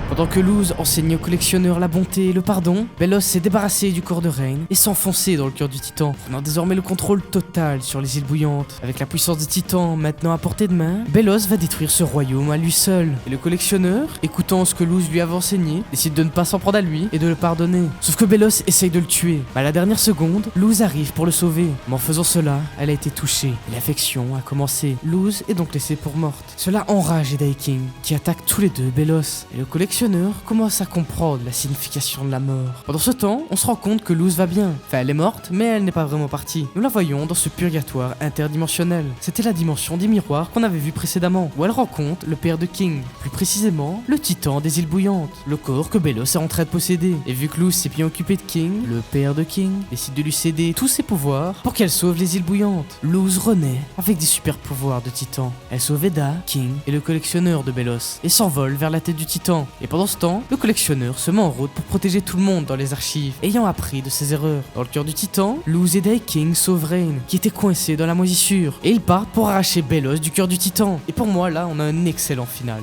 S1: Pendant que Luz enseignait au collectionneur la bonté et le pardon, Belos s'est débarrassé du corps de Rain et s'est enfoncé dans le cœur du titan, prenant désormais le contrôle total sur les îles bouillantes. Avec la puissance des titans maintenant à portée de main, Belos va détruire ce royaume à lui seul. Et le collectionneur, écoutant ce que Luz lui avait enseigné, décide de ne pas s'en prendre à lui et de le pardonner. Sauf que Belos essaye de le tuer. Mais à la dernière seconde, Luz arrive pour le sauver. Mais en faisant cela, elle a été touchée et l'affection a commencé. Luz est donc laissée pour morte. Cela enrage Eda et King, qui attaquent tous les deux Belos. Et le collectionneur commence à comprendre la signification de la mort. Pendant ce temps, on se rend compte que Luz va bien. Enfin, elle est morte, mais elle n'est pas vraiment partie. Nous la voyons dans ce purgatoire interdimensionnel. C'était la dimension des miroirs qu'on avait vu précédemment, où elle rencontre le père de King, plus précisément le titan des îles bouillantes, le corps que Belos est en train de posséder. Et vu que Luz s'est bien occupée de King, le père de King décide de lui céder tous ses pouvoirs pour qu'elle sauve les îles bouillantes. Luz renaît avec des super pouvoirs de titan. Elle sauve Eda, King et le collectionneur de Belos et s'envole vers la tête du titan. Et pendant ce temps, le collectionneur se met en route pour protéger tout le monde dans les archives, ayant appris de ses erreurs. Dans le cœur du titan, Luz, Eda et King sauvent Rain, qui était coincé dans la moisissure, et ils partent pour arracher Belos du cœur du titan. Et pour moi, là, on a un excellent final.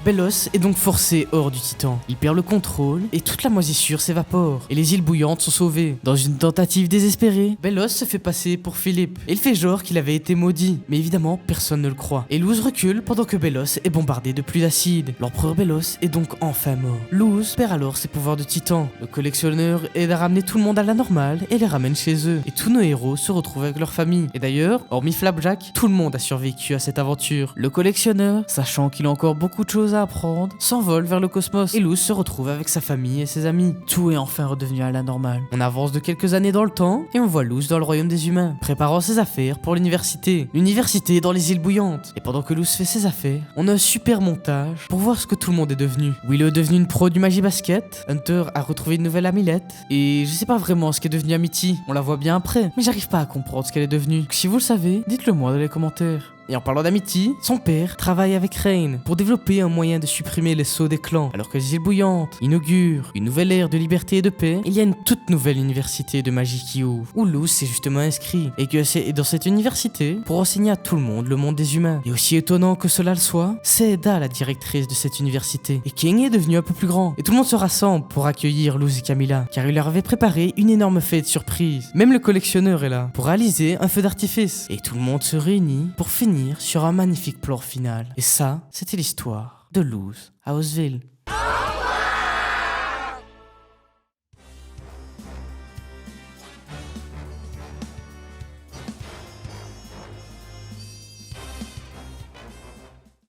S1: Belos est donc forcé hors du titan. Il perd le contrôle et toute la moisissure s'évapore. Et les îles bouillantes sont sauvées. Dans une tentative désespérée, Belos se fait passer pour Philippe. Et il fait genre qu'il avait été maudit. Mais évidemment, personne ne le croit. Et Luz recule pendant que Belos est bombardé de pluies d'acide. L'empereur Belos est donc enfin mort. Luz perd alors ses pouvoirs de titan. Le collectionneur aide à ramener tout le monde à la normale et les ramène chez eux. Et tous nos héros se retrouvent avec leur famille. Et d'ailleurs, hormis Flapjack, tout le monde a survécu à cette aventure. Le collectionneur, sachant qu'il a encore beaucoup de choses à apprendre, s'envole vers le cosmos et Luz se retrouve avec sa famille et ses amis. Tout est enfin redevenu à la normale. On avance de quelques années dans le temps et on voit Luz dans le royaume des humains, préparant ses affaires pour l'université. L'université dans les îles bouillantes. Et pendant que Luz fait ses affaires, on a un super montage pour voir ce que tout le monde est devenu. Willow est devenue une pro du Magie Basket, Hunter a retrouvé une nouvelle amulette, et je sais pas vraiment ce qu'est devenu Amity. On la voit bien après, mais j'arrive pas à comprendre ce qu'elle est devenue. Donc si vous le savez, dites-le moi dans les commentaires. Et en parlant d'Amity, son père travaille avec Rain pour développer un moyen de supprimer les sceaux des clans. Alors que les îles bouillantes inaugurent une nouvelle ère de liberté et de paix, il y a une toute nouvelle université de magie qui ouvre, où Luz s'est justement inscrit. Et que c'est dans cette université pour enseigner à tout le monde des humains. Et aussi étonnant que cela le soit, c'est Eda la directrice de cette université. Et King est devenu un peu plus grand. Et tout le monde se rassemble pour accueillir Luz et Camilla, car il leur avait préparé une énorme fête surprise. Même le collectionneur est là pour réaliser un feu d'artifice. Et tout le monde se réunit pour finir sur un magnifique plan final. Et ça, c'était l'histoire de Luz à Ozville.